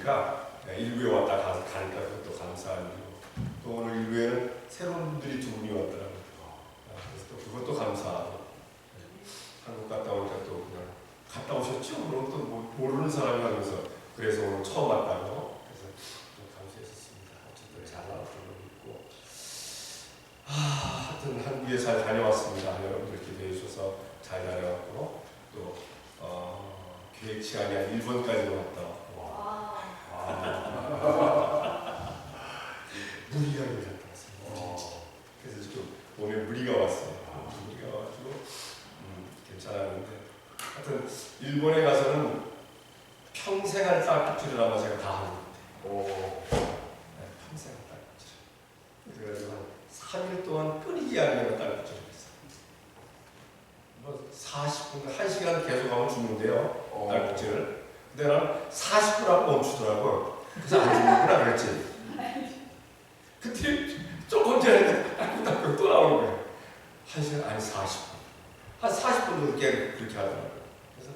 하니까 일부에 왔다 가니까 그것도 감사한 일이고, 또 오늘 일부에는 새로운 분들이 두 분이 왔더라고요. 그래서 또 그것도 감사하고, 한국 갔다 오니까 또 그냥 갔다 오셨죠? 그럼 또 모르는 사람이 하면서 그래서 오늘 처음 왔다고, 그래서 좀 감사했었습니다. 어쨌든 잘 나왔던 거 있고, 하여튼 한국에 잘 다녀왔습니다. 여러분들 기대해 주셔서 잘 다녀왔고, 또 계획 시간이 한 일본까지도 갔다 왔고, 무리하게 갔다 왔어요. 그래서 좀 오늘 무리가 왔어요. 무리가 와가지고 괜찮았는데, 하여튼 일본에 가서는 평생 할 딸꾹질을 아마 제가 다 하는 것 같아요. 평생 할 딸꾹질. 그래가지고 한 3일 동안 끊이지 않는 딸꾹질을 했어요. 뭐 40분, 1시간 계속 하면 죽는데요, 딸꾹질을. 근데 나는 40분 하고 멈추더라고요. 그래서 안 죽는구나 그랬지. 그때 조금 전에 딸꾹딸꾹 또 나오는 거예요. 1시간, 아니 40분. 한 40분 그렇게 하더라고요. 그래서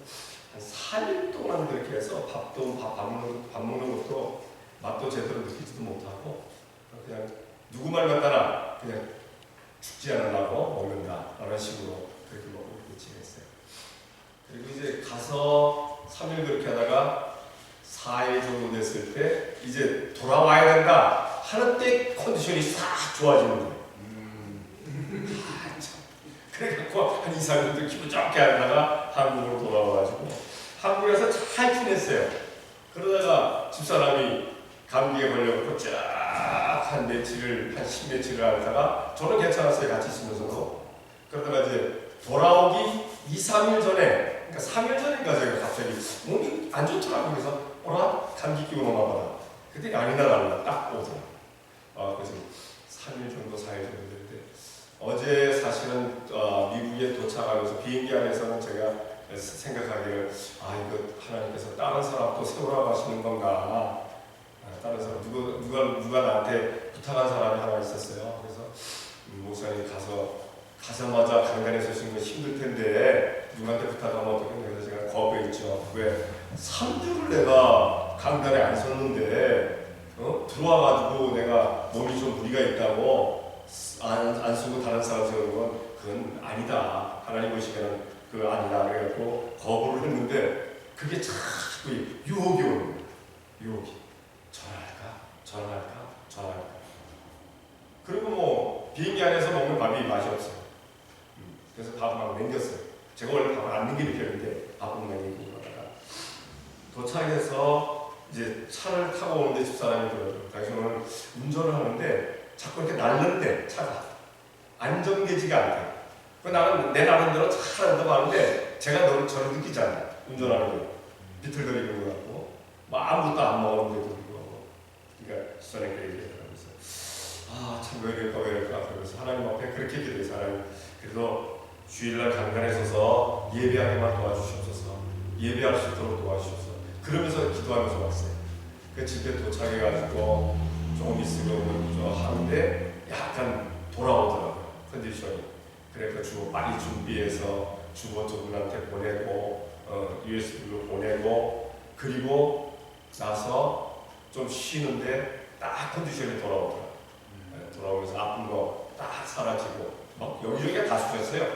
한 4일 동안 그렇게 해서 밥 먹는 것도 맛도 제대로 느끼지도 못하고, 그냥 누구 말만 따라 그냥 죽지 않으려고 먹는다 라는 식으로 그렇게 먹고 지냈어요. 그리고 이제 가서 3일 그렇게 하다가 4일 정도 됐을 때 이제 돌아와야 된다 하는 때 컨디션이 싹 좋아지는 거예요. 그래갖고 한 2, 3일 또 기분 좋게 하다가 한국으로 돌아와가지고 한국에서 잘 지냈어요. 그러다가 집사람이 감기에 걸려갖고 쫙 한 며칠을, 한 10며칠을 하다가 저는 괜찮았어요. 같이 있으면서도. 그러다가 이제 돌아오기 2, 3일 전에, 그러니까 3일 전인가 제가 갑자기 몸이 안 좋더라고요. 그래서 감기 기운 오나 보다. 그때 아니나 딱 오더라고요. 그래서 3일 정도, 4일 정도 됐는데, 어제 사실은 미국에 도착하면서 비행기 안에서는 제가 생각하기를 이거 하나님께서 다른 사람 또 세우라고 하시는 건가, 다른 사람 누가 나한테 부탁한 사람이 하나 있었어요. 그래서 목사님 가자마자 강단에 서시는 건 힘들 텐데 누구한테 부탁하면 어떡해. 그래서 제가 거부했죠. 왜 3주를 내가 강단에 안 섰는데 들어와가지고 내가 몸이 좀 무리가 있다고 안 쓰고 다른 사람 세우는 건 그건 아니다. 하나님 보시기에는 그거 아니다. 그래갖고 거부를 했는데 그게 자꾸 유혹이 오는 거예요. 유혹이. 전화할까. 그리고 뭐 비행기 안에서 먹는 밥이 맛이 없어요. 그래서 밥을 막 남겼어요. 제가 원래 밥을 안 남기는 편인데 밥을 남기고 그러다가 도착해서 이제 차를 타고 오는데 집사람이 그러더라고요. 당신은 운전을 하는데 자꾸 이렇게 날는데 차가 안정되지가 않대. 나는 내 나름대로 잘한다고 하는데 제가 저를 느끼지 않아요. 운전하는 거 비틀거리는 것 같고 뭐 아무것도 안 먹었는데도 불구하고. 그러니까 집사람이 그렇게 얘기하더라고요. 참 왜 이럴까 그러면서 하나님 앞에 그렇게 기도해서 하나님 그래도 주일날 강단에 서서 예배하게만 도와주시옵소서. 예배할 수 있도록 도와주시옵소서. 그러면서 기도하면서 왔어요. 그 집에 도착해가지고 조금 있으면 하는데 약간 돌아오더라고요. 컨디션이. 그래서 빨리 준비해서 주보조분한테 보내고 USB로 보내고 그리고 나서 좀 쉬는데 딱 컨디션이 돌아오더라고요. 돌아오면서 아픈 거 딱 사라지고 막 여기저기가 다 쑤셨어요.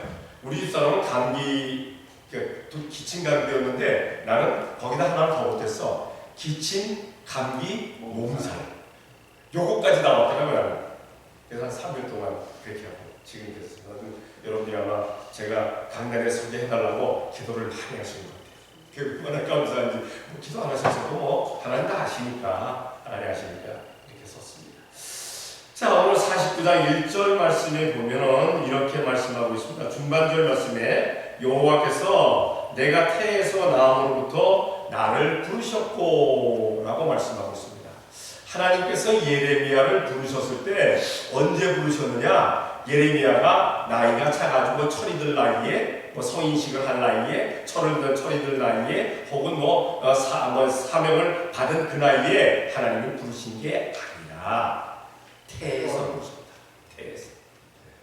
우리 집사람은 감기 기침 감기였는데 나는 거기다 하나를 더 못했어. 기침, 감기, 몸살 요거까지 나왔더라고요. 그래서 한 3일 동안 그렇게 하고 지금 됐어요. 여러분들이 아마 제가 강단에 서게 해달라고 기도를 많이 하시는 것 같아요. 그게 얼마나 감사한지. 뭐 기도 안 하셔서도 하나님 다 아시니까 이렇게 썼습니다. 자, 오늘 49장 1절 말씀에 보면은 이렇게 말씀하고 있습니다. 중반절 말씀에 여호와께서 내가 태에서 나옴으로부터 나를 부르셨고 라고 말씀하고 있습니다. 하나님께서 예레미야를 부르셨을 때 언제 부르셨느냐? 예레미야가 나이가 차가지고 철이들 나이에 성인식을 할 나이에 철을 든 철이들 나이에 혹은 사명을 받은 그 나이에 하나님을 부르신 게 아니라 태에서 부르셨다. 태에서.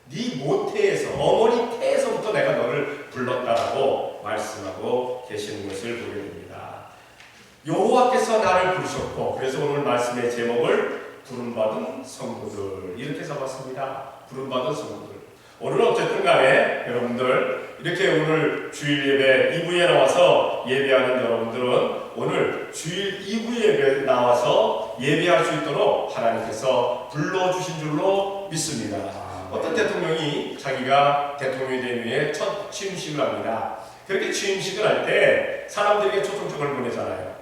네 모태에서 어머니 태에서부터 내가 너를 불렀다라고 말씀하고 계시는 것을 보게 됩니다. 여호와께서 나를 부르셨고, 그래서 오늘 말씀의 제목을 부름받은 성도들 이렇게 잡았습니다. 부름받은 성도들. 오늘은 어쨌든 간에 여러분들 이렇게 오늘 주일 예배 2부에 나와서 예배하는 여러분들은 오늘 주일 2부 예배에 나와서 예배할 수 있도록 하나님께서 불러주신 줄로 믿습니다. 어떤 대통령이 자기가 대통령이 된 후에 첫 취임식을 합니다. 그렇게 취임식을 할 때 사람들에게 초청장을 보내잖아요.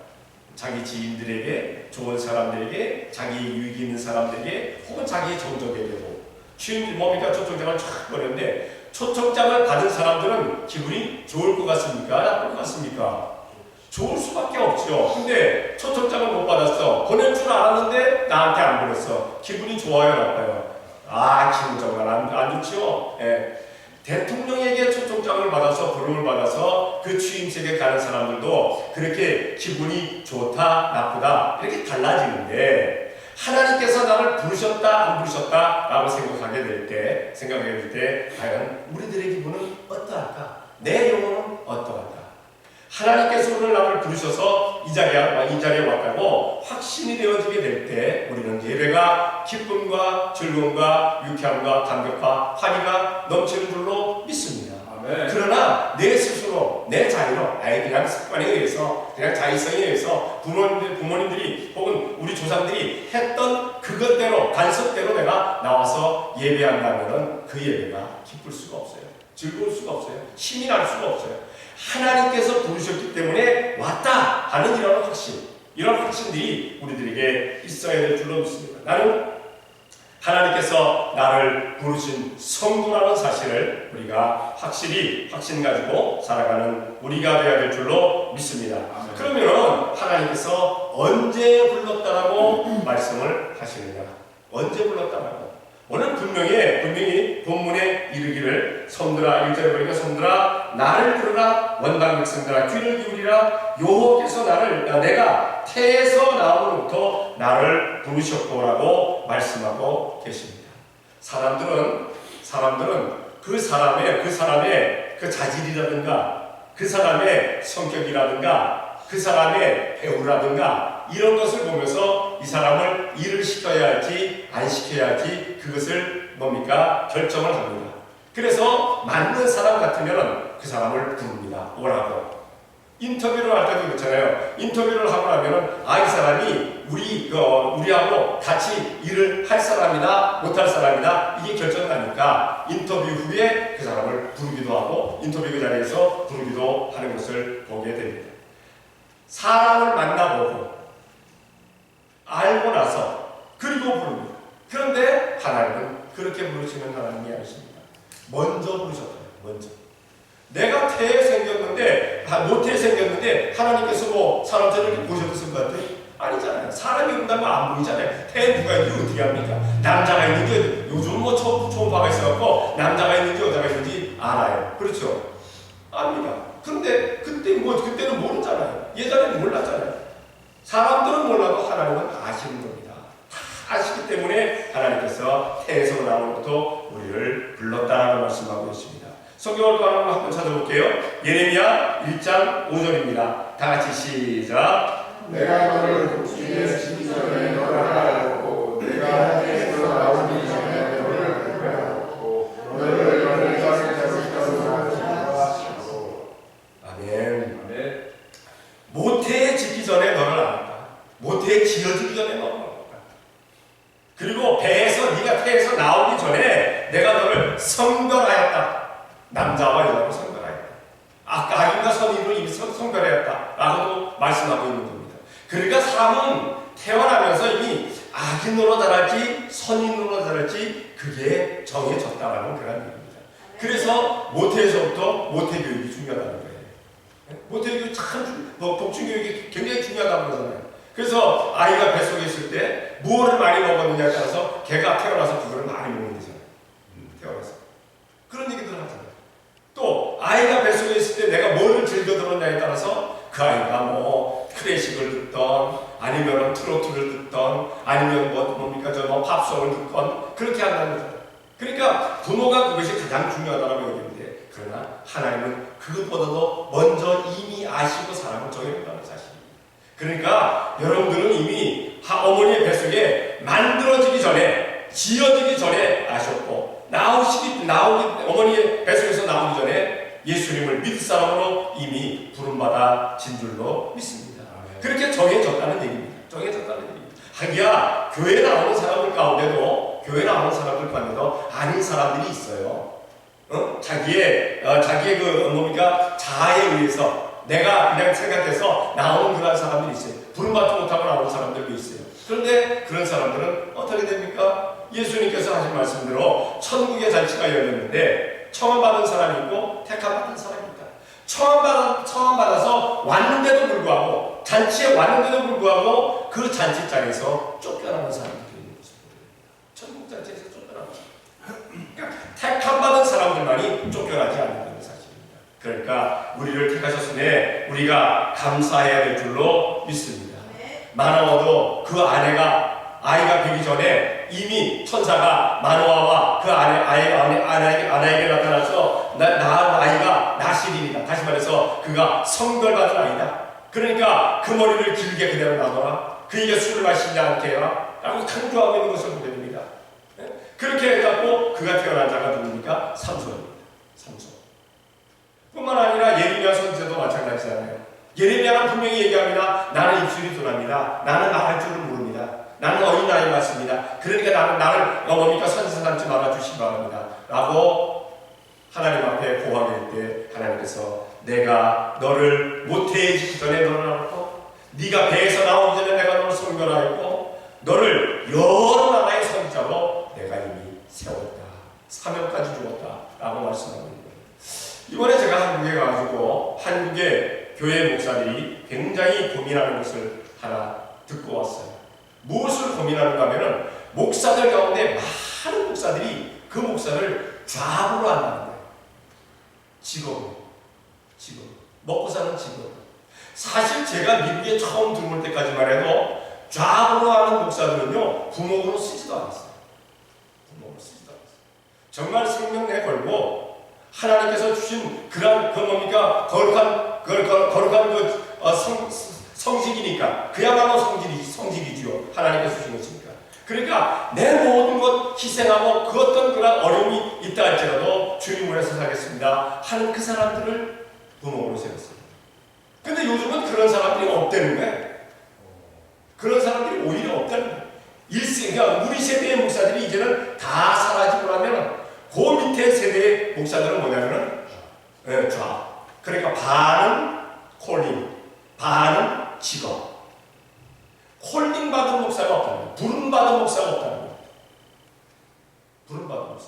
자기 지인들에게, 좋은 사람들에게, 자기 유익 있는 사람들에게, 혹은 자기 정적에게도 초청장을 쫙 보냈는데, 초청장을 받은 사람들은 기분이 좋을 것 같습니까? 나쁠 것 같습니까? 좋을 수밖에 없죠. 근데 초청장을 못 받았어. 보낼 줄 알았는데 나한테 안 보냈어. 기분이 좋아요, 나빠요? 기분 정말 안 좋죠. 예. 대통령에게 초청장을 받아서 부름을 받아서 그 취임식에 가는 사람들도 그렇게 기분이 좋다 나쁘다 이렇게 달라지는데, 하나님께서 나를 부르셨다 안 부르셨다 라고 생각하게 될 때 과연 우리들의 기분은 어떠할까? 내 영혼은 어떠할까? 하나님께서 오늘 나를 부르셔서 이 자리에 왔다고 확신이 되어지게 될 때 우리는 예배가 기쁨과 즐거움과 유쾌함과 감격과 환희가 넘치는 줄로 믿습니다. 아멘. 그러나 내 스스로 내 자유로 그냥 습관에 의해서 그냥 자의성에 의해서 부모님들이 혹은 우리 조상들이 했던 그것대로 간섭대로 내가 나와서 예배한다면 그 예배가 기쁠 수가 없어요. 즐거울 수가 없어요. 힘이 날 수가 없어요. 하나님께서 부르셨기 때문에 왔다 하는 이런 확신들이 우리들에게 있어야 될 줄로 믿습니다. 나는 하나님께서 나를 부르신 성도라는 사실을 우리가 확신 가지고 살아가는 우리가 되어야 될 줄로 믿습니다. 그러면 하나님께서 언제 불렀다라고 말씀을 하시느냐? 언제 불렀다라고? 오늘 분명히 본문에 이르기를 성들아, 1절에 보니까 성들아 나를 부르라, 원방 백성들아 귀를 기울이라, 여호와께서 내가 태에서 나오므로부터 나를 부르셨고라고 말씀하고 계십니다. 사람들은 그 사람의 그 자질이라든가 그 사람의 성격이라든가 그 사람의 배우라든가 이런 것을 보면서 이 사람을 일을 시켜야 할지 안 시켜야 할지 그것을 결정을 합니다. 그래서 맞는 사람 같으면 그 사람을 부릅니다. 오라고. 인터뷰를 할 때도 그렇잖아요. 인터뷰를 하고 나면은 이 사람이 우리하고 같이 일을 할 사람이다 못할 사람이다 이게 결정나니까 인터뷰 후에 그 사람을 부르기도 하고 인터뷰 그 자리에서 부르기도 하는 것을 보게 됩니다. 사람을 만나보고 알고 나서 그리고 부릅니다. 그런데 하나님은 그렇게 부르시는 하나님이 아니십니다. 먼저 부르셨어요. 먼저. 내가 태에 생겼는데 모태에 생겼는데 하나님께서 사람들을 보셔서 것 같아요? 아니잖아요. 사람이 온다면 안 보이잖아요. 태에 누가 있는지 어떻게 합니까? 남자가 있는지 요즘 초음파가 있어갖고 남자가 있는지 여자가 있는지 알아요. 그렇죠? 압니다. 그런데 그때는 모르잖아요. 예전에는 몰랐잖아요. 사람들은 몰라도 하나님은 아시는 겁니다. 다 아시기 때문에 하나님께서 태에서 나오면부터 우리를 불렀다라고 말씀하고 있습니다. 성경을 또 하나 한번 찾아볼게요. 예레미야 1장 5절입니다. 다 같이 시작. 내가 너를 복중에 지기 전에 너를 알았고 내가 태에서 나오기 전에 너를 구별하였고 너를 너를 땅에 자식으로 하시고. 아멘. 모태에 짓기 전에 너를 알았다. 모태에 지어지기 전에 너를 알았다. 그리고 태에서 나오기 전에 내가 너를 성별하였다. 남자와 여자로 성별하였다. 악인과 선인으로 이미 성별하였다 라고도 말씀하고 있는 겁니다. 그러니까 사람은 태어나면서 이미 악인으로 자랄지 선인으로 자랄지 그게 정해졌다라는 그런 얘기입니다. 그래서 모태에서부터 모태교육이 중요하다는 거예요. 모태교육 복중교육이 굉장히 중요하다고 그러잖아요. 그래서 아이가 뱃속에 있을 때 무엇을 많이 먹었느냐에 따라서 걔가 태어나서 그거를 많이 먹는 거잖아요. 태어나서. 그런 얘기들 하잖아요. 또 아이가 뱃속에 있을 때 내가 뭐를 즐겨 들었냐에 따라서 그 아이가 클래식을 듣던 아니면 트로트를 듣던 아니면 팝송을 듣건 그렇게 한다는 거죠. 그러니까 부모가 그것이 가장 중요하다고 얘기하는데, 그러나 하나님은 그것보다도 먼저 이미 아시고 사람을 정해놓는다는 사실입니다. 그러니까 여러분들은 이미 어머니의 뱃속에 만들어지기 전에, 지어지기 전에 아셨고, 어머니의 뱃속에서 나오기 전에 예수님을 믿을 사람으로 이미 부름받아진 줄로 믿습니다. 그렇게 정해졌다는 얘기입니다. 정해졌다는 얘기입니다. 하기야 교회 나오는 사람들 가운데도 아닌 사람들이 있어요. 자기의 자아에 의해서 내가 그냥 생각해서 나오는 그런 사람들이 있어요. 부름받지 못하고 나오는 사람들도 있어요. 그런데 그런 사람들은 어떻게 됩니까? 예수님께서 하신 말씀대로 천국의 잔치가 열렸는데 청함받은 사람이 있고 택함받은 사람이 있다. 청함받아서 왔는데도 불구하고, 잔치에 왔는데도 불구하고 그 잔치장에서 쫓겨나는 사람들이 있는 것입니다. 천국 잔치에서 쫓겨나는 사람. 그러니까 택함받은 사람들만이 쫓겨나지 않는다는 사실입니다. 그러니까 우리를 택하셨으니 우리가 감사해야 될 줄로 믿습니다. 마노아도 그 아이가 되기 전에 이미 천사가 마노아와 그 아내에게 나타나서 낳은 아이가 나실이다. 다시 말해서 그가 성별받은 아이다. 그러니까 그 머리를 길게 그대로 놔둬라. 그에게 술을 마시지 않게 해라. 라고 강조하고 있는 것을 보게 됩니다. 그렇게 해갖고 그가 태어난 자가 누굽니까? 삼손입니다. 삼손. 뿐만 아니라 예레미야 선지자도 마찬가지잖아요. 예레미야는 분명히 얘기합니다. 나는 입술이 둔합니다. 나는 말할 줄을 모릅니다. 나는 어린아이 같습니다. 그러니까 나를 뭡니까? 선지자 삼지 말아주시기 바랍니다. 라고 하나님 앞에 고하게 될 때 하나님께서 내가 너를 모태해지기 전에 너를 알았고, 네가 배에서 나오기 전에 내가 너를 성별하였고, 너를 여러 나라의 선지자로 내가 이미 세웠다. 사명까지 주었다. 라고 말씀하고 있는 거예요. 이번에 제가 한국에 가가지고 한국의 교회 목사들이 굉장히 고민하는 것을 하나 듣고 왔어요. 무엇을 고민하는가 하면은 목사들 가운데 많은 목사들이 그 목사를 잡으로 한다는 거예요. 직업으로. 먹고 사는 직업. 사실 제가 미국에 처음 들어올 때까지만 해도 잡으로 하는 목사들은요, 부목으로 쓰지도 않았어요. 정말 생명 내걸고 하나님께서 주신 그런 거룩한 성직이니까, 그야말로 성직이지요. 하나님께서 주신 것이니까. 그러니까 내 모든 것 희생하고 그 어떤 그런 어려움이 있다 할지라도 주님을 위해서 살겠습니다 하는 그 사람들을 부목으로 세웠어요. 근데 요즘은 그런 사람들이 없다는 거예요. 그런 사람들이 오히려 없다는 거예요. 그러니까 우리 세대의 목사들이 이제는 다 사라지고 나면 그 밑에 세대의 목사들은 뭐냐면은 좌. 그러니까 반은 콜링, 반은 직업. 콜링 받은 목사가 없다는 거예요. 부름 받은 목사가 없다는 거예요. 부름 받은 목사.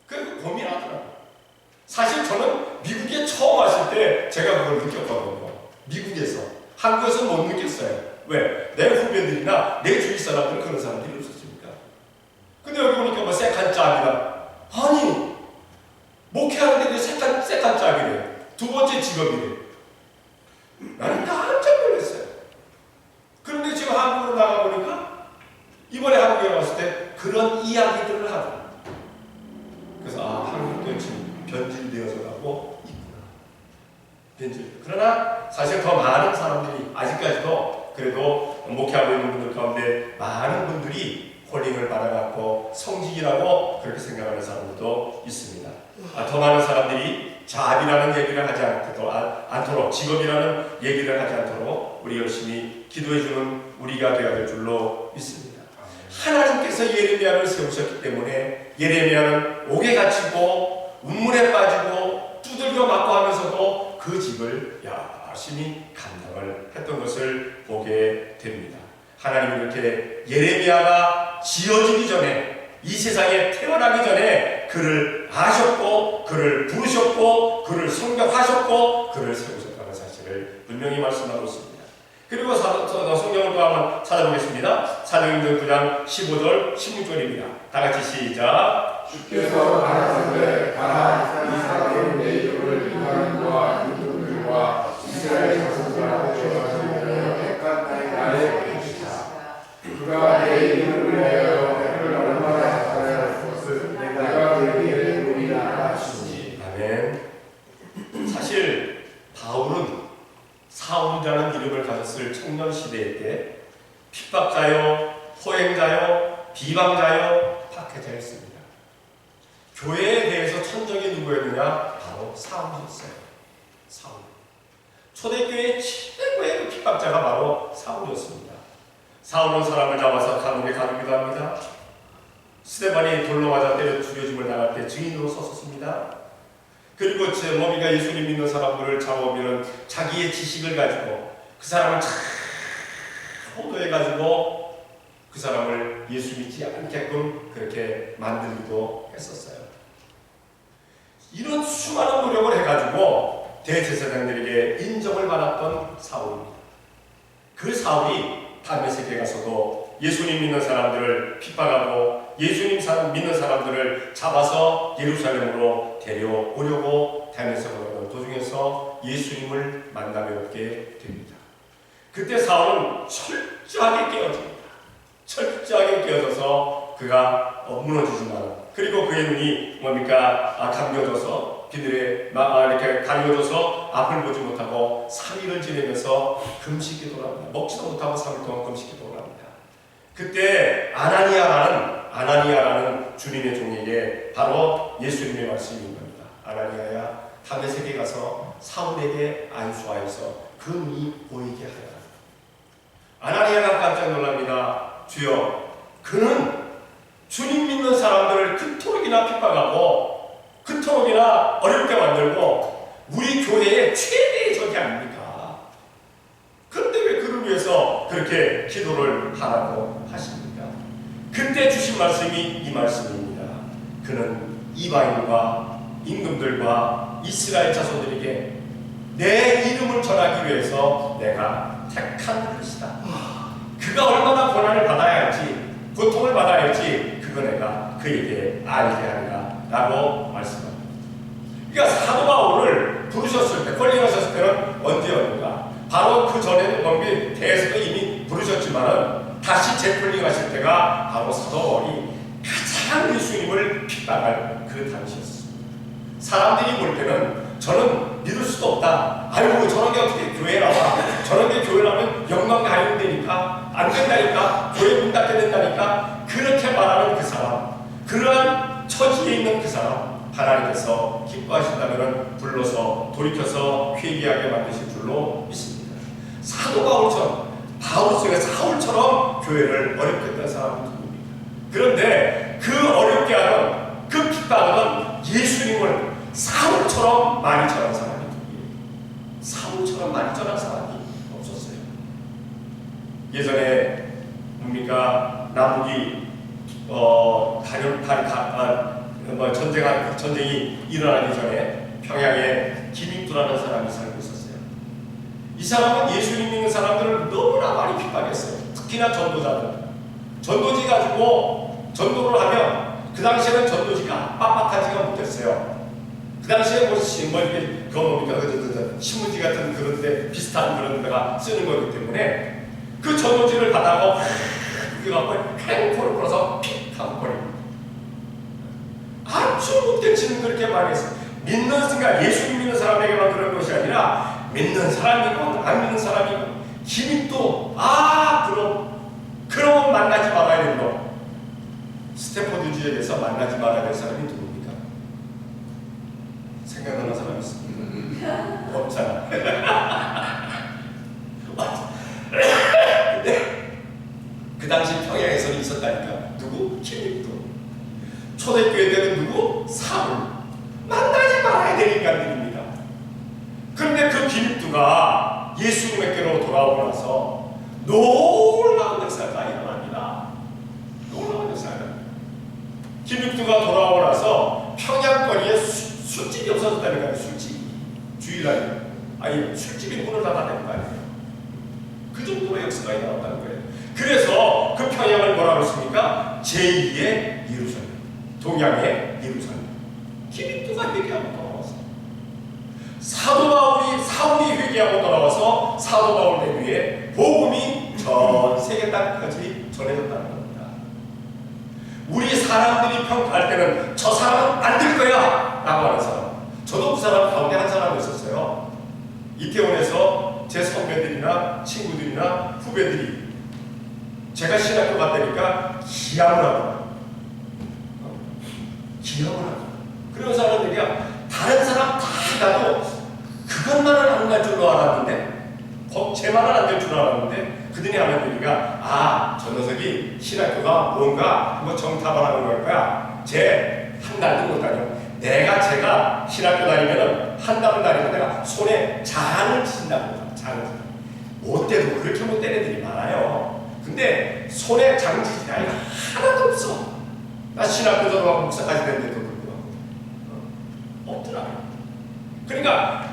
그래서 고민하더라고요. 사실 저는 미국에 처음 왔을 때 제가 그걸 느꼈거든요. 미국에서. 한국에서는 못 느꼈어요. 왜? 내 후배들이나 내 주위 사람들은 그런 사람들이 없었으니까. 근데 여기 보니까 뭐 세칸짜리다. 아니, 목회하는데 왜 세칸짜리래? 두 번째 직업이래. 나는 깜짝 놀랐어요. 그런데 지금 한국으로 나가보니까 이번에 한국에 왔을 때 그런 이야기들을 하더라고요. 그래서 한국도 지금 변질되어서 가고 있구나. 그러나 사실 더 많은 사람들이 아직까지도 그래도 목회하고 있는 분들 가운데 많은 분들이 콜링을 받아갖고 성직이라고 그렇게 생각하는 사람들도 있습니다. 더 많은 사람들이 잡이라는 얘기를 하지 않도록, 직업이라는 얘기를 하지 않도록 우리 열심히 기도해주는 우리가 되어야 될 줄로 믿습니다. 하나님께서 예레미야를 세우셨기 때문에 예레미야는 옥에 갇히고 운문에 빠지고 두들겨 맞고 하면서도 그 집을 열심히 감당을 했던 것을 보게 됩니다. 하나님은 이렇게 예레미야가 지어지기 전에, 이 세상에 태어나기 전에 그를 아셨고, 그를 부르셨고, 그를 성경하셨고, 그를 세우셨다는 사실을 분명히 말씀하고 있습니다. 그리고 성경을 또 한번 찾아보겠습니다. 사도행전 9장 15절, 16절입니다. 다 같이 시작. 주께서 가라사대 가라 이스라엘 내 이름을 이방인과 이방인과 이스라엘 자손들하고 정하시며 택한 나의 것이다. 그가 내 이름을 위하여 해를 얼마나 잘할 것을 내가 그에게 보이라 하시니. 아멘. 사실 바울은 사울이라는 이름을 가졌을 청년 소행자요, 비방자요, 박해자였습니다. 교회에 대해서 천적이 누구였느냐? 바로 사울이었어요. 사울. 초대교회의 최고의 핍박자가 바로 사울이었습니다. 사울은 사람을 잡아서 감옥에 가두기도 합니다. 스데반이 돌로 맞아 때려 죽여짐을 당할 때 증인으로 섰었습니다. 그리고 제 머미가 예수님 믿는 사람들을 잡아오면 자기의 지식을 가지고 그 사람을 잘 호도해가지고 그 사람을 예수 믿지 않게끔 그렇게 만들기도 했었어요. 이런 수많은 노력을 해가지고 대제사장들에게 인정을 받았던 사울입니다. 그 사울이 다메섹에 가서도 예수님 믿는 사람들을 핍박하고 예수님 믿는 사람들을 잡아서 예루살렘으로 데려오려고 다메섹으로 가는 도중에서 예수님을 만나며 얻게 됩니다. 그때 사울은 철저하게 깨어집니다. 철저하게 깨어져서 그가 무너지지만, 그리고 그의 눈이 뭡니까? 감겨져서 비늘에 이렇게 갈려져서 앞을 보지 못하고 3일을 지내면서 금식기도를 합니다. 먹지도 못하고 3일 동안 금식기도를 합니다. 그때 아나니아라는 주님의 종에게 바로 예수님의 말씀이 있는 겁니다. 아나니아야, 다메섹에 가서 사울에게 안수하여서 그 눈이 보이게 하여라. 아나니아가 깜짝 놀랍니다. 주여, 그는 주님 믿는 사람들을 그토록이나 핍박하고 그토록이나 어렵게 만들고 우리 교회의 최대의 적이 아닙니까? 그런데 왜 그를 위해서 그렇게 기도를 하라고 하십니까? 그때 주신 말씀이 이 말씀입니다. 그는 이방인과 임금들과 이스라엘 자손들에게 내 이름을 전하기 위해서 내가 택한 것이다. 그가 얼마나 고난을 받아야 할지, 고통을 받아야 할지 그거 내가 그에게 알게 하리라 라고 말씀합니다. 그러니까 사도 바울을 부르셨을 때, 권리하셨을 때는 언제였는가? 바로 그 전에는 거기 대해서도 이미 부르셨지만은 다시 재풀링하실 때가 바로 사도 바울이 가장 예수님을 핍박할 그 당시였습니다. 사람들이 볼 때는 저는 믿을 수도 없다. 아이고, 저런 게 어떻게 교회 나와? 저런 게 교회 나오면 영광 가리면 되니까, 안 된다니까, 교회 문 닫게 된다니까, 그렇게 말하는 그 사람, 그러한 처지에 있는 그 사람, 하나님께서 기뻐하신다면 불러서 돌이켜서 회개하게 만드실 줄로 믿습니다. 사도 바울처럼, 바울 속에 사울처럼 교회를 어렵게 했던 사람은 누굽니까? 그런데 그 어렵게 하는, 그 핍박하는 예수님을 사울처럼 많이 전한 사람이 누구예요? 사울처럼 많이 전한 사람이 없었어요. 예전에 뭡니까? 남북이 전쟁이 일어나기 전에 평양에 김익두라는 사람이 살고 있었어요. 이 사람은 예수님 믿는 사람들을 너무나 많이 핍박했어요. 특히나 전도자들. 전도지 가지고 전도를 하면 그 당시에는 전도지가 빳빳하지가 못했어요. 그 당시에 신문지 같은 그런 데 비슷한 그런 데가 쓰는 거기 때문에 그 전도지를 받아고 그래갖고 행포를 풀어서 픽 하고 버립니다. 아주 못된 짓은 그렇게 많이 했어요. 믿는 순간 예수님 믿는 사람에게만 그런 것이 아니라 믿는 사람이고 안 믿는 사람이고 기믹도 그럼 만나지 말아야 되는 거. 스탠포드 주역에서 만나지 말아야 될 사람이 누굽니까? 생각나는 사람이 있습니다. 없잖아. 근데 그 당시 평양에서는 있었다니까. 누구? 김익도. 초대교회 때는 누구? 사울. 만나지 말아야 될 인간들입니다. 그런데 그 김익두가 예수님께로 돌아오고 나서 놀라운 역사가 일어납니다. 놀라운 역사가. 김익두가 돌아오고 나서 평양거리에 술집이 없어졌다니까요. 술집. 주일날. 아니, 술집이 문을 닫아낸 거 아니에요. 그 정도로 역사가 일어났다는 거예요. 그래서 그 평양을 뭐라고 했습니까? 제2의 예루살렘. 동양의 예루살렘. 김익두가 회개하고 돌아왔어요. 사울이 회개하고 돌아와서 사도 바울 내위에 복음이 전 세계 땅까지 전해졌다는 겁니다. 우리 사람들이 평가할 때는 저 사람은 안 될 거야 라고 하는 사람. 저도 그 사람 가운데 한 사람이 있었어요. 이태원에서 제 선배들이나 친구들이나 후배들이 제가 신학교 갔다니까 기함을 하고 기함을 하고 그런 사람들이야. 다른 사람 다 가도 그것만은 안 갈 줄 알았는데 쟤만은 안 될 줄 알았는데 그들이 하는 얘기가 저 녀석이 신학교가 뭔가 뭐 정탑을 하는 걸 거야. 쟤 한 달도 못 다녀. 제가 신학교 다니면은 한 달을 다니면 내가 손에 잔을 친다고. 잔을. 못 때도 그렇게 못 때는 애들이 많아요. 근데 손에 장지질이 하나도 없어. 나 신학교 들어가고 목사까지 됐는데도 불구하고 없더라고요. 그러니까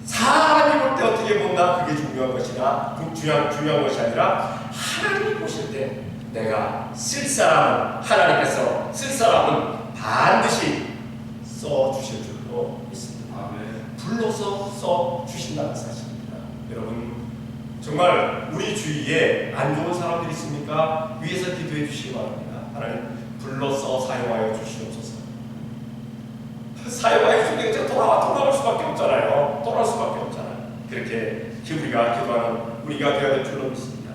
사람이 볼 때 어떻게 본다 그게 중요한 것이나 중요한 것이 아니라 하나님이 보실 때 내가 쓸 사람은 하나님께서 쓸 사람은 반드시 써주실 줄로 믿습니다. 불러서 써주신다는 사실입니다. 여러분 정말 우리 주위에 안 좋은 사람들이 있습니까? 위에서 기도해 주시기 바랍니다. 하나님 불러서 사용하여 주시옵소서. 사용하여 주시는 게 돌아올 수밖에 없잖아요. 돌아올 수밖에 없잖아요. 그렇게 우리가 기도하는 우리가 되어야 될 줄로 믿습니다.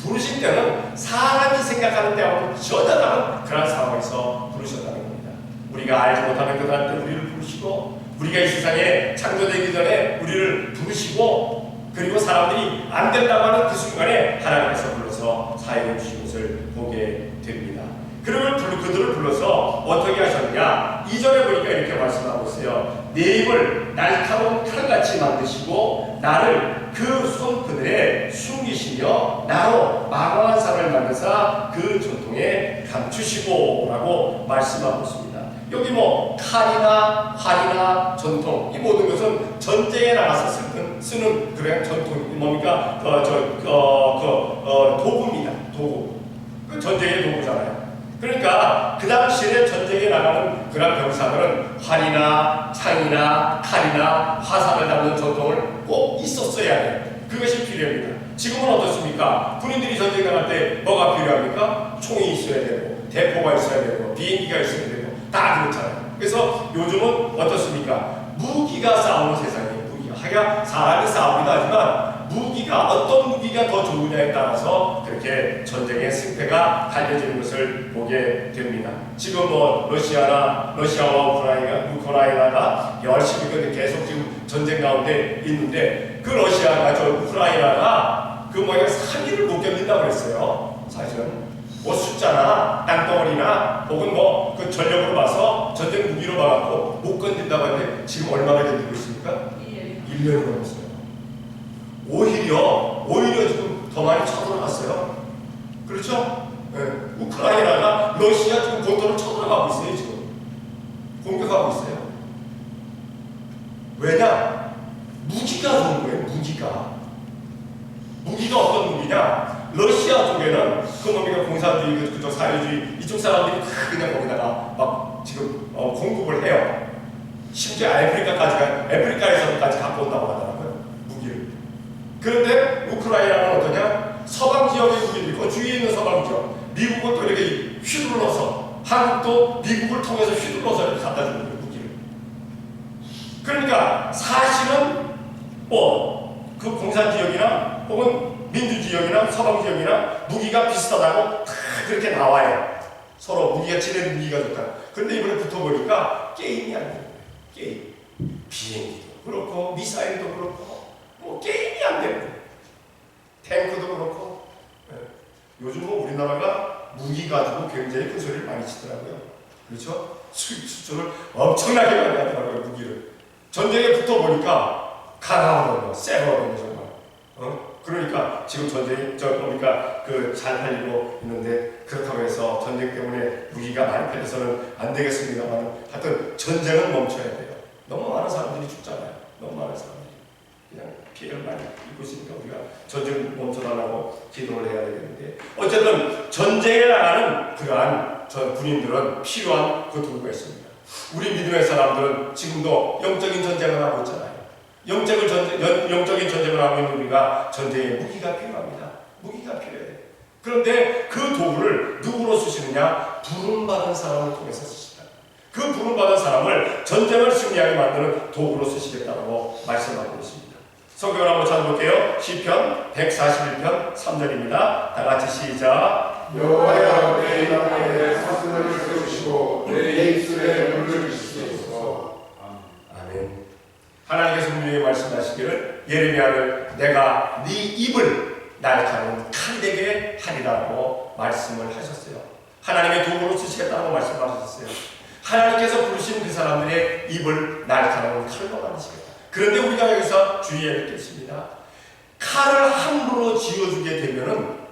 부르신 때는 사람이 생각하는 때하고 전혀 다른 그런 상황에서 부르셨다는 겁니다. 우리가 알지 못하는 그들한테 우리를 부르시고 우리가 이 세상에 창조되기 전에 우리를 부르시고 그리고 사람들이 안 된다고 하는 그 순간에 하나님께서 불러서 사용해 주신 것을 보게 됩니다. 그들을 불러서 어떻게 하셨느냐? 2절에 보니까 이렇게 말씀하고 있어요. 내 입을 날카로운 칼같이 만드시고 나를 그 손그늘에 숨기시며 나로 망왕한 산을 만드사 그 전통에 감추시고 라고 말씀하고 있습니다. 여기 뭐 칼이나 활이나 전통 이 모든 것은 전쟁에 나가서 쓰는 그런 전통이 뭡니까? 도구입니다. 도구. 그 전쟁의 도구잖아요. 그러니까 그 당시에 전쟁에 나가는 그런 병사들은 활이나 창이나 칼이나 화살을 잡는 전통을 꼭 있었어야 해요. 그것이 필요합니다. 지금은 어떻습니까? 군인들이 전쟁 나갈 때 뭐가 필요합니까? 총이 있어야 되고 대포가 있어야 되고 비행기가 있어야 되고 다 그렇잖아요. 그래서 요즘은 어떻습니까? 무기가 싸우는 세상이에요. 무기가 사람이 싸우기도 하지만 어떤 무기가 더 좋으냐에 따라서 그렇게 전쟁의 승패가 갈려지는 것을 보게 됩니다. 지금 뭐 러시아와 우크라이나가 열심히 계속 지금 전쟁 가운데 있는데 그 우크라이나가 그 뭐야 3일을 못 견딘다고 그랬어요. 사실은 뭐 숫자나 땅덩어리나 혹은 뭐 그 전력으로 봐서 전쟁 무기로 봐갖고 못 견딘다고 하는데 지금 얼마나 견디고 있습니까? 1년이 넘었어요. 오히려 지금 더 많이 쳐들어갔어요. 그렇죠? 네. 우크라이나가 러시아 지금 본토를 쳐들어가고 있어요. 지금 공격하고 있어요. 왜냐? 무기가 좋은 거예요. 무기가 어떤 무기냐? 러시아 쪽에는 그 뭡니까 공산주의, 그쪽 사회주의 이쪽 사람들이 다 그냥 거기다가 막 지금 공급을 해요. 심지어 아프리카에서까지 갖고 온다고 하더라고요. 무기를. 그런데 우크라이나는 어떠냐? 서방 지역의 무기들, 그 주위에 있는 서방 지역, 미국은 또 이렇게 휘둘러서, 한국도 미국을 통해서 휘둘러서 이렇게 갖다 주는 거예요, 무기를. 그러니까 사실은 그 공산 지역이나 혹은 민주 지역이나 서방 지역이나 무기가 비슷하다고 다 그렇게 나와요. 서로 무기가 지네들 무기가 좋다. 그런데 이번에 붙어보니까 게임이 안 돼요. 게임. 비행기도 그렇고 미사일도 그렇고 뭐 게임이 안 되고 탱크도 그렇고 요즘은 우리나라가 무기 가지고 굉장히 큰 소리를 많이 치더라고요. 그렇죠? 수출을 엄청나게 많이 하더라고요. 무기를. 전쟁에 붙어보니까 강하거든요. 세거든요 정말. 그러니까 지금 전쟁이 잘 팔리고 있는데 그렇다고 해서 전쟁 때문에 무기가 많이 팔려서는 안 되겠습니다만 하여튼 전쟁은 멈춰야 돼요. 너무 많은 사람들이 죽잖아요. 너무 많은 사람들이 그냥 피해를 많이 입고 있으니까 우리가 전쟁 멈춰달라고 기도를 해야 되겠는데 어쨌든 전쟁에 나가는 그러한 군인들은 필요한 그 도구가 있습니다. 우리 믿음의 사람들은 지금도 영적인 전쟁을 하고 있잖아요. 영적인 전쟁을 하고 있는 우리가 전쟁에 무기가 필요합니다. 무기가 필요해요. 그런데 그 도구를 누구로 쓰시느냐? 부름받은 사람을 통해서 쓰시다. 그 부름받은 사람을 전쟁을 승리하게 만드는 도구로 쓰시겠다고 말씀하고 있습니다. 성경을 한번 찾아볼게요. 시편 141편 3절입니다. 다 같이 시작. 여호와여 내 입에 사슴을 세우시고 내 입술에 물을 주시옵소서. 아멘. 하나님께서 분명히 말씀하시기를 예레미야를 내가 네 입을 날카로운 칼이 되게 하리라고 말씀을 하셨어요. 하나님의 도구로 쓰시겠다고 말씀하셨어요. 하나님께서 부르신 그 사람들의 입을 날카로운 칼로 만드시겠다. 그런데 우리가 여기서 주의해야 될 게 있습니다. 칼을 함부로 쥐어주게 되면은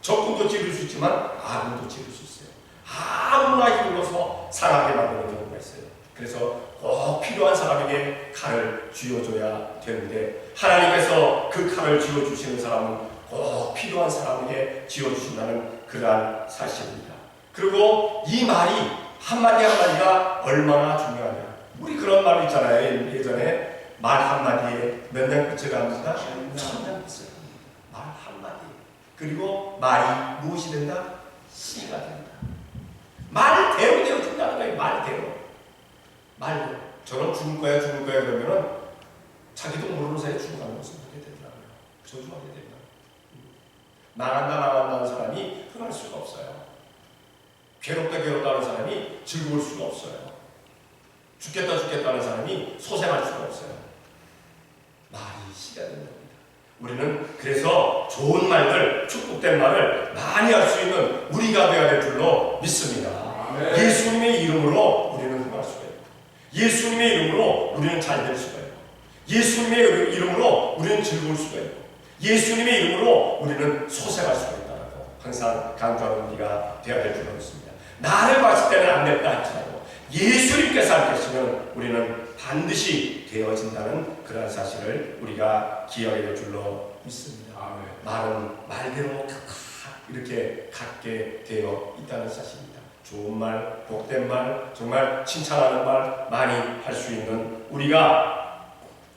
적군도 찌를 수 있지만 아군도 찌를 수 있어요. 아무나 휘둘러서 상하게 만드는 경우가 있어요. 그래서 꼭 필요한 사람에게 칼을 쥐어줘야 되는데 하나님께서 그 칼을 쥐어주시는 사람은 꼭 필요한 사람에게 쥐어주신다는 그러한 사실입니다. 그리고 이 말이 한마디 한마디가 얼마나 중요하냐. 우리 그런 말 있잖아요. 예전에 말 한마디에 몇 년 빛을 갑니다? 1000년 빛을. 말 한마디. 그리고 말이 무엇이 된다? 씨가 된다. 말대로 되어진다는 거예요. 말대로. 저는 죽을 거야 그러면은 자기도 모르는 사이에 죽어가는 것을 보게 되더라고요. 저주하게 됩니다. 나간다는 사람이 흥할 수가 없어요. 괴롭다는 사람이 즐거울 수가 없어요. 죽겠다는 사람이 소생할 수가 없어요. 말이 씨가 되는 겁니다. 우리는 그래서 좋은 말들, 축복된 말을 많이 할 수 있는 우리가 되어야 될 줄로 믿습니다. 아멘. 예수님의 이름으로 우리는 흥할 수가 있고, 예수님의 이름으로 우리는 잘 될 수가 있고, 예수님의 이름으로 우리는 즐거울 수가 있고, 예수님의 이름으로 우리는 소생할 수가 있다고 항상 강조하는 우리가 되어야 될 줄로 믿습니다. 나를 봤을 때는 안 됐다 할지라도 예수님께서 안 계시면 우리는 반드시 되어진다는 그런 사실을 우리가 기억해야 될 줄로 믿습니다. 아멘. 말은 말대로 이렇게 갖게 되어 있다는 사실입니다. 좋은 말, 복된 말, 정말 칭찬하는 말 많이 할 수 있는 우리가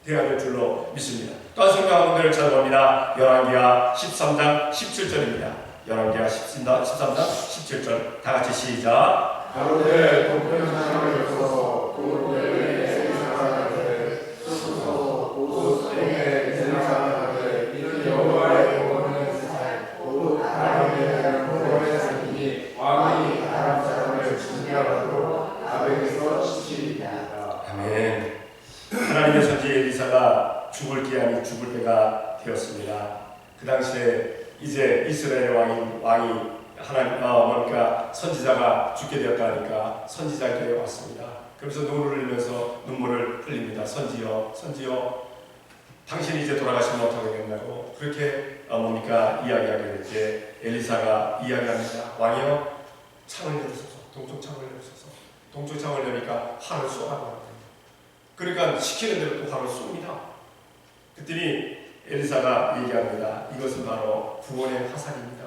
되어야 될 줄로 믿습니다. 또한 성경 한군데를 찾아봅니다. 열왕기하 13장 17절입니다. 열왕기하 13장 17절 다 같이 시작. 가로되 동편산을 여서 도로에 생산하되 쏘소서 오소에 생산하되 이는 여호와의 영원한 살 오롯 아람의 호로의 산이니 왕이 아람 사람을 징계하도록 아벡에서 지키리이다. 아멘. 하나님의 선지 엘리사가 죽을 기한이 죽을 때가 되었습니다. 그 당시에 이제 이스라엘 왕이 하나님 그러니까 선지자가 죽게 되었다 하니까 선지자에게 왔습니다. 그래서 눈물을 흘리면서 눈물을 흘립니다. 선지여 당신이 이제 돌아가시면 어떻게 되겠냐고 그렇게 이야기하게 될 때 엘리사가 이야기합니다. 왕이여 창을 열으소서. 동쪽 창을 열으소서. 동쪽 창을 여니까 화를 쏘라고 합니다. 그러니까 시키는 대로 또 화를 쏩니다. 그랬더니 엘리사가 얘기합니다. 이것은 바로 구원의 화살입니다.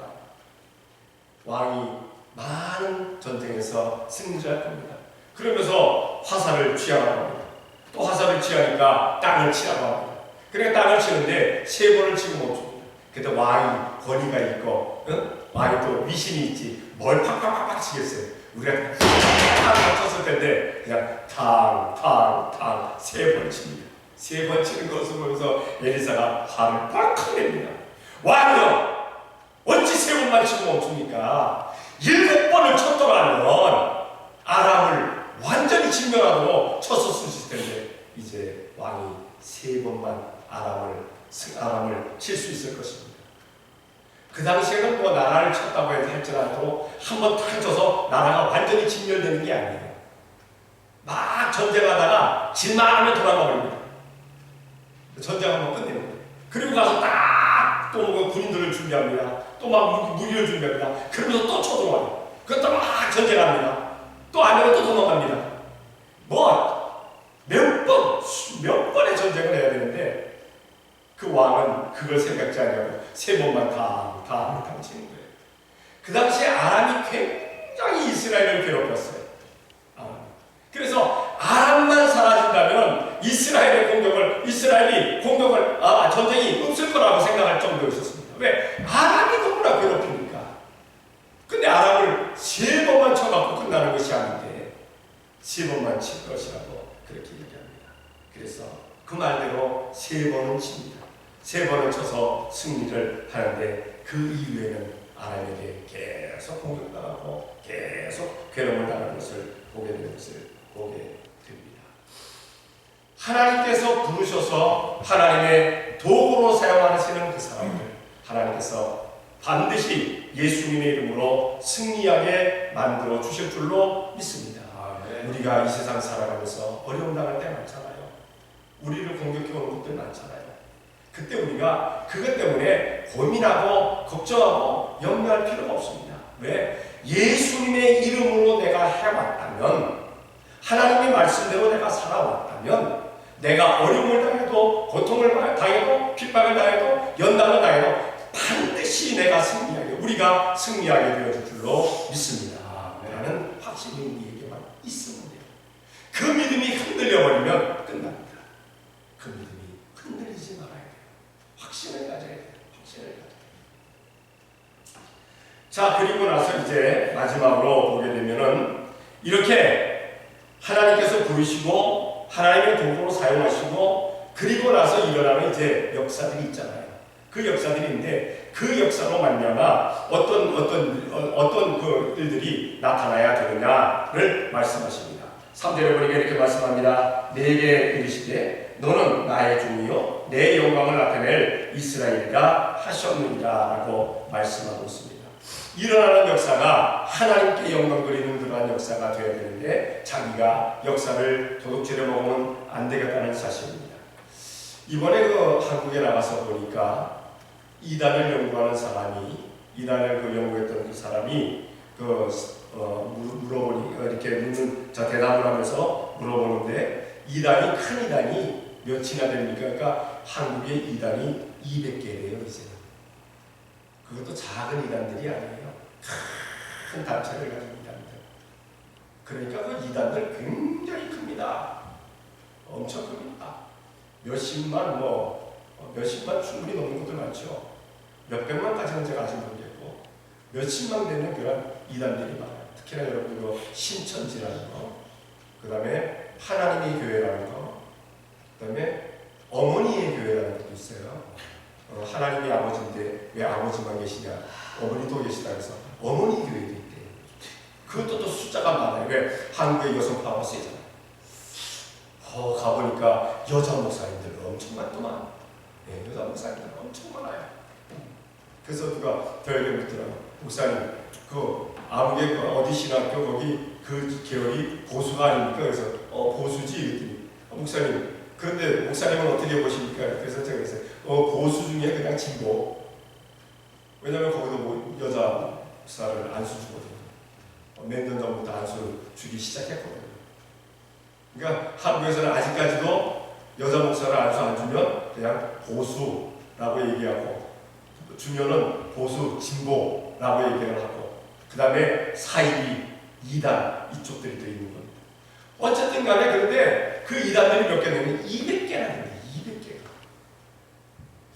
왕이 많은 전쟁에서 승리할 겁니다. 그러면서 화살을 취하라고 합니다. 또 화살을 취하니까 땅을 치라고 합니다. 그러니까 땅을 치는데 3번을 치고 멈춥니다. 그때 왕이 권위가 있고 왕이 또 위신이 있지 뭘 팍팍팍팍 치겠어요. 우리가 탁 쳤을 텐데 그냥 탕 3번 칩니다. 3번 치는 것을 보면서 엘리사가 화를 팍 냅니다. 왕이여 어찌 3번만 치고 멈춥니까? 7번을 쳤더라면 아람을 완전히 진멸하도록 쳤었을 텐데 이제 왕이 3번만 아람을 칠 수 있을 것입니다. 그 당시에는 뭐 나라를 쳤다고 할지라도 한번 탁 쳐서 나라가 완전히 진멸되는 게 아니에요. 막 전쟁하다가 질만하면 돌아가 버립니다. 전쟁 한번 끝내는 거예요. 그리고 가서 딱 또 군인들을 준비합니다. 또 막 무기를 준비합니다. 그러면서 또 쳐들어와요. 그것도 막 전쟁합니다. 또 안 되면 또 도망갑니다. 몇 번의 전쟁을 해야 되는데 그 왕은 그걸 생각지 않냐고 3번만 다 치는 거예요. 그 당시에 아람이 굉장히 이스라엘을 괴롭혔어요. 그래서 아람만 사라진다면 이스라엘이 공격을 전쟁이 없을 거라고 생각할 정도였었습니다. 왜? 아람이 너무나 괴롭히니까. 근데 아람을 3번만 쳐갖고 끝나는 것이 아닌데 3번만 칠 것이라고 그렇게 얘기합니다. 그래서 그 말대로 3번은 칩니다. 3번을 쳐서 승리를 하는데 그 이후에는 하나님에게 계속 공격당하고 계속 괴로움을 당하는 것을 보게 됩니다. 하나님께서 부르셔서 하나님의 도구로 사용하시는 그 사람들, 하나님께서 반드시 예수님의 이름으로 승리하게 만들어 주실 줄로 믿습니다. 우리가 이 세상 살아가면서 어려움 당할 때 많잖아요. 우리를 공격해오는 것들 많잖아요. 그때 우리가 그것 때문에 고민하고 걱정하고 염려할 필요가 없습니다. 왜? 예수님의 이름으로 내가 해왔다면, 하나님의 말씀대로 내가 살아왔다면, 내가 어려움을 당해도, 고통을 당해도, 핍박을 당해도, 연단을 당해도 반드시 내가 승리하게, 우리가 승리하게 되어질 줄로 믿습니다. 라는 확신이 우리에게만 있으면 돼요. 그 믿음이 흔들려버리면 끝납니다. 그 믿음이 흔들리지 말아야 돼요. 확신을 가져야 돼요. 확신을 가져야 돼요. 자, 그리고 나서 이제 마지막으로 보게 되면은 이렇게 하나님께서 부르시고 하나님의 도구로 사용하시고 그리고 나서 일어나는 이제 역사들이 있잖아요. 그 역사들인데 그 역사로 말미암아 어떤 그 일들이 나타나야 되느냐를 말씀하십니다. 3절에 보니까 이렇게 말씀합니다. 내게 이르시되 너는 나의 종이요 내 영광을 나타낼 이스라엘이라 하셨느니라 라고 말씀하고 있습니다. 일어나는 역사가 하나님께 영광 돌리는 그러한 역사가 되어야 되는데 자기가 역사를 도둑질해 먹으면 안 되겠다는 사실입니다. 이번에 그 한국에 나가서 보니까 이단을 연구하는 사람이, 이단을 연구했던 그 사람이 물어보니 이렇게 대답을 하면서 물어보는데 이단이 큰 이단이 몇이나 됩니까? 그러니까 한국의 이단이 200개래요 이제. 그것도 작은 이단들이 아니에요. 큰 단체를 가진 이단들. 그러니까 그 이단들 굉장히 큽니다. 엄청 큽니다. 몇십만 충분히 넘는 것들 많죠. 몇백만까지는 제가 아직 모르겠고 몇십만 되는 그런 이단들이 많아요. 특히나 여러분 신천지라는 거, 그 다음에 하나님의 교회라는 거, 그 다음에 어머니의 교회라는 것도 있어요. 하나님이 아버지인데 왜 아버지만 계시냐? 어머니도 계시다 해서 어머니 교회도 있대요. 그것도 또 숫자가 많아요. 왜? 한국의 여성 파워가 세잖아요. 가보니까 여자 목사님들 엄청 많더만. 네, 여자 목사님들 엄청 많아요. 그래서 누가 저에게 묻더라고요. 목사님, 그 아무개 어디 신학교 거기 그 계열이 보수가 아닙니까? 그래서 보수지 이랬더니 목사님, 그런데 목사님은 어떻게 보십니까? 그래서 제가 그랬어요. 보수 중에 그냥 진보. 왜냐면 거기도 여자 목사를 안수 주거든요. 몇 년 전부터 안수 주기 시작했거든요. 그러니까 한국에서는 아직까지도 여자 목사를 안수 안 주면 그냥 보수라고 얘기하고 주면은 보수, 진보라고 얘기를 하고 그 다음에 사이비, 이단 이쪽들이 또 있는 겁니다. 어쨌든 간에 그런데 그 이단들이 몇 개냐면 200개나 됩니다. 200개가.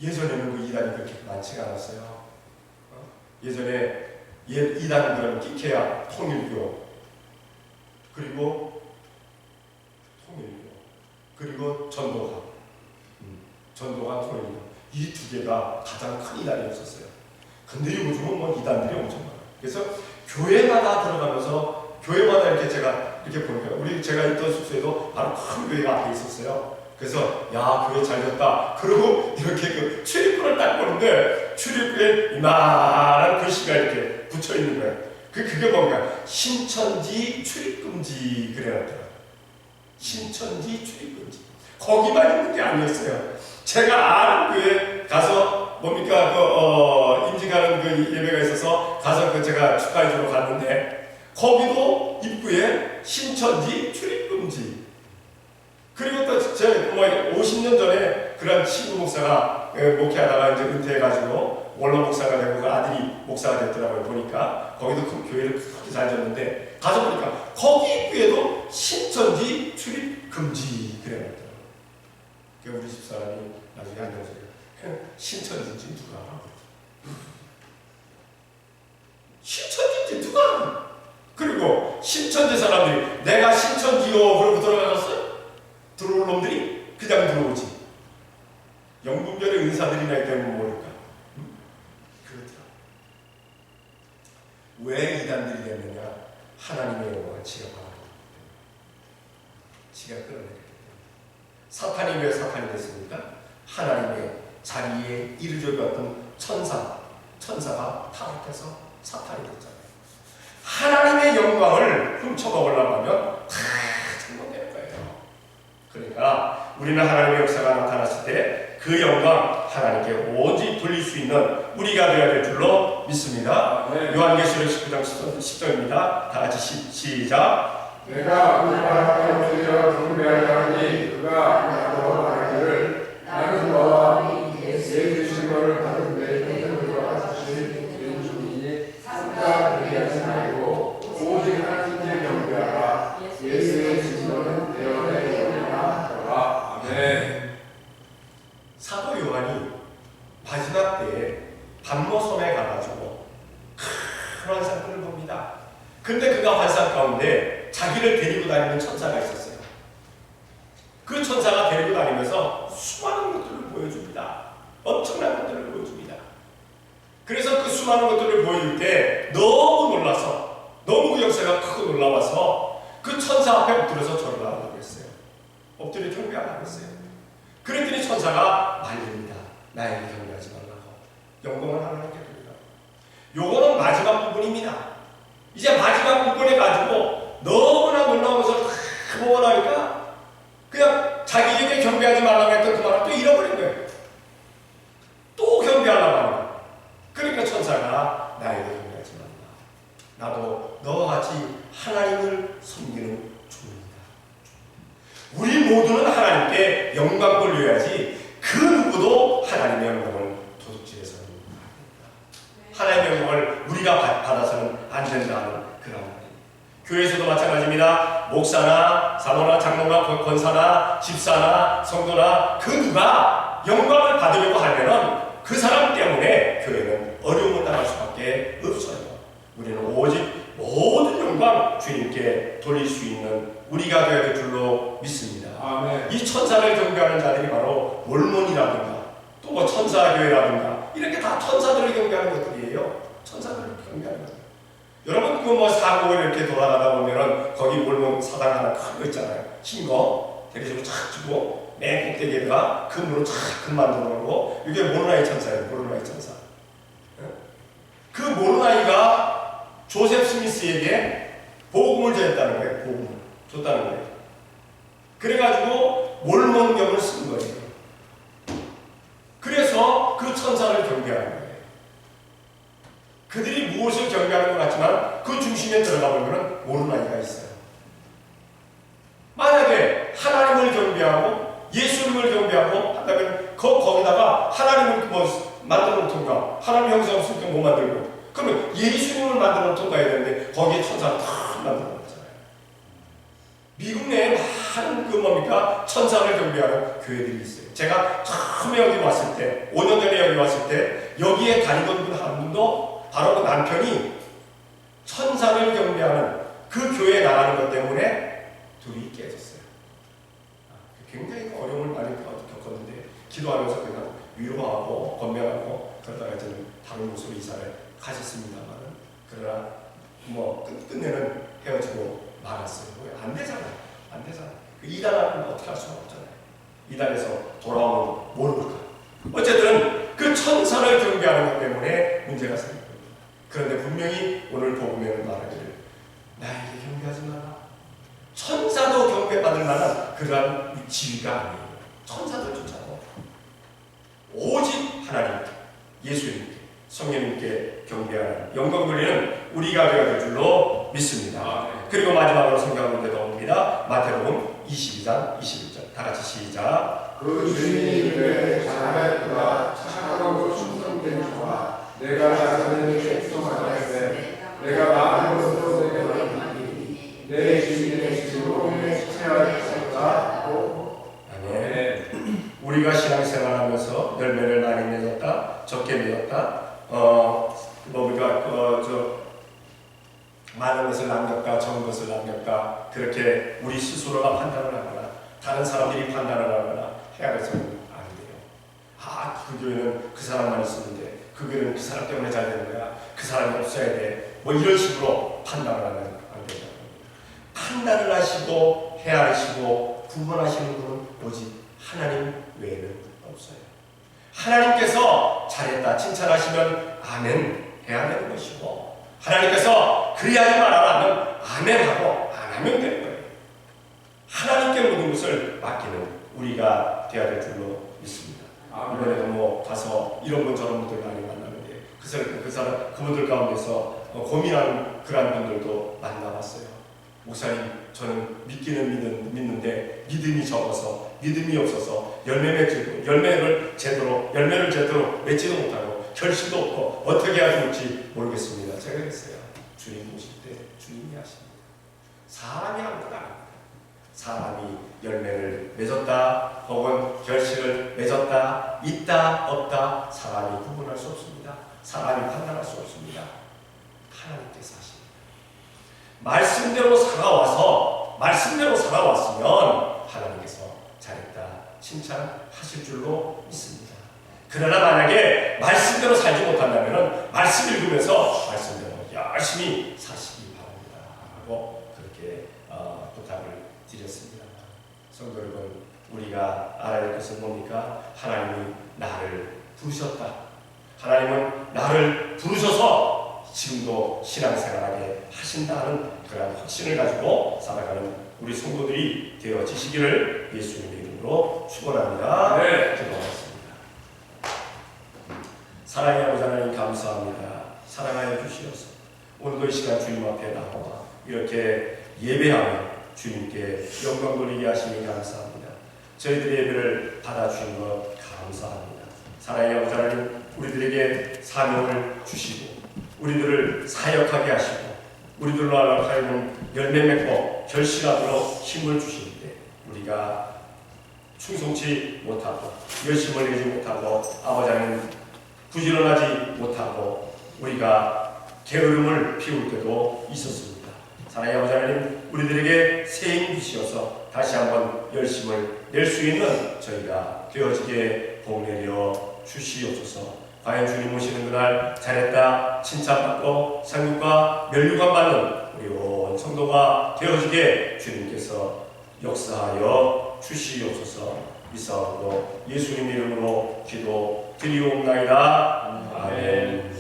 예전에는 그 이단이 그렇게 많지가 않았어요. 예전에 이단은 끼케야 통일교 그리고 전도가 통일교 이 두 개가 가장 큰 이단이었었어요. 근데 요즘은 이단들이 엄청 많아요. 그래서 교회마다 들어가면서 교회마다 이렇게 제가 이렇게 보니까 제가 있던 숙소에도 바로 큰 교회가 앞에 있었어요. 그래서 야 교회 잘 됐다. 그리고 이렇게 출입구를 딱 보는데 출입구에 이만한 글씨가 이렇게 붙여 있는 거예요. 그게 뭔가 신천지 출입금지 그래놨더라고요. 신천지 출입금지. 거기만 있는 게 아니었어요. 제가 아는 교회 가서 뭡니까 임지 가는 그 예배가 있어서 가서 제가 축하해주러 갔는데 거기도 입구에 신천지 출입금지. 그리고 또 제 50년 전에 그런 친구 목사가 목회하다가 이제 은퇴해가지고 원로 목사가 되고 그 아들이 목사가 됐더라고요. 보니까 거기도 큰 교회를 크게 잘 졌는데 가서 보니까 거기 입구에도 신천지 출입 금지 그래놨더라고요. 우리 집사람이 나중에 앉아서 신천지인지 누가 알아? 신천지인지 누가 알아? 그리고 신천지 사람들이 내가 신천지요 그러고 들어가셨어요? 들어올 놈들이 그냥 들어오지. 영분별의 은사들이나 때문에 모를까? 그렇더라. 왜 이단들이 되느냐? 하나님의 영광을 지가 바라보기 때문에. 지가 끌어내기 때문에. 사탄이 왜 사탄이 됐습니까? 하나님의 자리에 이르려던 천사가 타락해서 사탄이 됐잖아요. 하나님의 영광을 훔쳐먹으려고 하면 다 잘못되는 거예요. 그러니까 우리는 하나님의 역사가 나타났을 때 그 영광 하나님께 오직 돌릴 수 있는 우리가 되어야 될 줄로 믿습니다. 네. 요한계시록 19장 10절입니다. 다 같이 시작. 내가 그 바람에 들려 경배하니 그가 나로 말하기를 나는 너와 내 주신 것을 받은 내 형제들과 같이 왼쪽이니 삼가 되게 하지 말고 오직 하나님께 경배하라. 예수의 증거는 내 안에 영이나 하라. 아멘. 사도 요한이 마지막 때에 반모섬에 가가지고 큰 환상꾼을 봅니다. 근데 그가 환상 가운데 자기를 데리고 다니는 천사가 있었어요. 그 천사가 데리고 다니면서 수많은 것들을 보여줍니다. 엄청난 것들을 보여줍니다. 그래서 그 수많은 것들을 보여줄 때 너무 놀라서, 너무 그 역사가 크고 놀라워서 그 천사 앞에 엎드려서 절을 하려고 했어요. 엎드려 경배하려고 했어요. 그랬더니 천사가 말립니다. 나에게 경배하지 말라고. 영광을 하나님께 드리라. 요거는 마지막 부분입니다. 이제 마지막 부분에 가지고 너무나 놀라워서 보고 나니까 그냥 자기에게 경배하지 말라고 했던 그 말을 또 잃어버린 거예요. 또 경배하려고 하는 거예요. 그러니까 천사가 나에게 경배하지 말라. 나도 너와 같이 하나님을 섬기는 종입니다. 우리 모두는 하나님께 영광 돌려야지 그 누구도 하나님의 영광을 도둑질해서는 안 됩니다. 하나님의 영광을 우리가 받아서는 안 된다는 그런 말입니다. 교회에서도 마찬가지입니다. 목사나 사모나 장로나 권사나 집사나 성도나 그 누가 영광을 받으려고 하면은 그 사람 때문에 교회는 어려움을 당할 수밖에 없어요. 우리는 오직 모든 영광 주님께 돌릴 수 있는 우리가 되어야 될 줄로 믿습니다. 아멘. 이 천사를 경배하는 자들이 바로 몰몬이라든가 또 뭐 천사교회라든가 이렇게 다 천사들을 경배하는 것들이에요. 천사들을 경배하는 것들. 여러분 그 뭐 사고 이렇게 돌아가다 보면은 거기 몰몬 사당 하나 큰 거 있잖아요. 흰 거 대리석으로 착 주고 맨 꼭대기에다가 금으로 착 금 만들어 놓고 이게 모르나이 천사예요. 모르나이 천사. 그 모르나이가 조셉 스미스에게 복음을 전했다는 거예요. 복음을 줬다는 거예요. 그래가지고 몰몬경을 쓴 거예요. 그래서 그 천사를 경배하는 거예요. 그들이 무엇을 경배하는 것 같지만 그 중심에 들어가 보면 모르나이가 있어요. 만약에 하나님을 경배하고 예수님을 경배하고 한다면 거기다가 하나님을 뭐 만들어 놓던가 하나님 형상 없으니까 못 만들고 그러면 예수님을 만들어 놓던가 해야 되는데 거기에 천사를 다 만들어 놓잖아요. 미국 내에 많은 그 뭡니까 천사를 경배하는 교회들이 있어요. 제가 처음에 여기 왔을 때 5년 전에 여기 왔을 때 여기에 다니던 분 한 분도 바로 그 남편이 천사를 경배하는 그 교회에 나가는 것 때문에 둘이 깨졌어요. 굉장히 어려움을 많이 겪었는데 기도하면서 그냥 위로하고 건면하고 그러다가 저는 다른 곳으로 이사를 가셨습니다만 그러나 뭐 끝내는 헤어지고 말았어요. 안 되잖아요. 안 되잖아요. 그 이단하면 어떻게 할 수가 없잖아요. 이단에서 돌아오면 모를까. 어쨌든 그 천사를 경배하는 것 때문에 문제가 생깁니다. 그런데 분명히 오늘 복음에는 말하기를 나에게 경배하지 마라. 천사도 경배받을 만한 그러한 지위가 아니에요. 천사들조차도 오직 하나님, 예수님께, 성령님께 경배하는 영광 돌리는 우리가 되어야 될 줄로 믿습니다. 그리고 마지막으로 성경 문제 나옵니다. 마태복음 22장 21절 다 같이 시작. 그 주인이 이르되 잘하였도다 착하고 충성된 종아 내가 나서는 충성하였으되 내가 많은 것으로 내게 맡기니 내 주인의 즐거움에 참여하였다. 아멘. 우리가 신앙생활하면서 열매를 많이 맺었다, 적게 맺었다, 많은 것을 남겼다, 적은 것을 남겼다, 그렇게 우리 스스로가 판단을 하거나 다른 사람들이 판단을 하거나 해야 해서는 안 돼요. 그 교회는 그 사람만 있었는데 그 길은 그 사람 때문에 잘 되는 거야. 그 사람이 없어야 돼. 뭐 이런 식으로 판단을 하면 안 된다. 판단을 하시고 헤아리시고 구분하시는 분은 오직 하나님 외에는 없어요. 하나님께서 잘했다 칭찬하시면 아멘 해야 되는 것이고, 하나님께서 그리하지 말아라 하면 아멘하고 안 하면 되는 거예요. 하나님께 모든 것을 맡기는 우리가 되어야 될 줄로 믿습니다. 이번에도 뭐 가서 이런 분 저런 분들 많이 만나는데 그분들 가운데서 고민하는 그런 분들도 만나봤어요. 목사님, 저는 믿는데 믿음이 적어서, 믿음이 없어서 열매를 제대로 맺지도 못하고 결실도 없고 어떻게 해야 될지 모르겠습니다. 제가 그랬어요. 주님 보실 때 주님이 하십니다. 사람이 아무것도 아닙니다. 사람이 열매를 맺었다 혹은 결실을 맺었다, 있다 없다, 사람이 구분할 수 없습니다. 사람이 판단할 수 없습니다. 하나님께서 하십니다. 말씀대로 살아왔으면 하나님께서 잘했다 칭찬하실 줄로 믿습니다. 그러나 만약에 말씀대로 살지 못한다면 말씀 읽으면서 말씀대로 열심히 사시기 바랍니다 하고 그렇게 부탁을 드렸습니다. 성도 여러분, 우리가 알아야 할 것은 뭡니까? 하나님이 나를 부르셨다. 하나님은 나를 부르셔서 지금도 신앙생활하게 하신다는 그런 확신을 가지고 살아가는 우리 성도들이 되어지시기를 예수님의 이름으로 축원합니다. 네. 기도하겠습니다. 사랑의 아버지 하나님 감사합니다. 사랑하여 주시옵소서. 오늘도 이 시간 주님 앞에 나와 이렇게 예배하며 주님께 영광 돌리게 하시니 감사합니다. 저희들의 예배를 받아주신 것 감사합니다. 사랑의 아버지 하나님, 우리들에게 사명을 주시고 우리들을 사역하게 하시고 우리들로 하여금 열매 맺고 결실하도록 힘을 주시는데 우리가 충성치 못하고 열심을 내지 못하고 아버지 하나님 부지런하지 못하고 우리가 게으름을 피울 때도 있었습니다. 사랑의 아버지 하나님, 우리들에게 새 힘 주시어서 다시 한번 열심을 낼 수 있는 저희가 되어지게 복내려 주시옵소서. 과연 주님 오시는 그날 잘했다 칭찬받고 상급과 면류관 받는 우리 온 성도가 되어지게 주님께서 역사하여 주시옵소서. 이사하고 예수님 이름으로 기도 드리옵나이다. 아멘.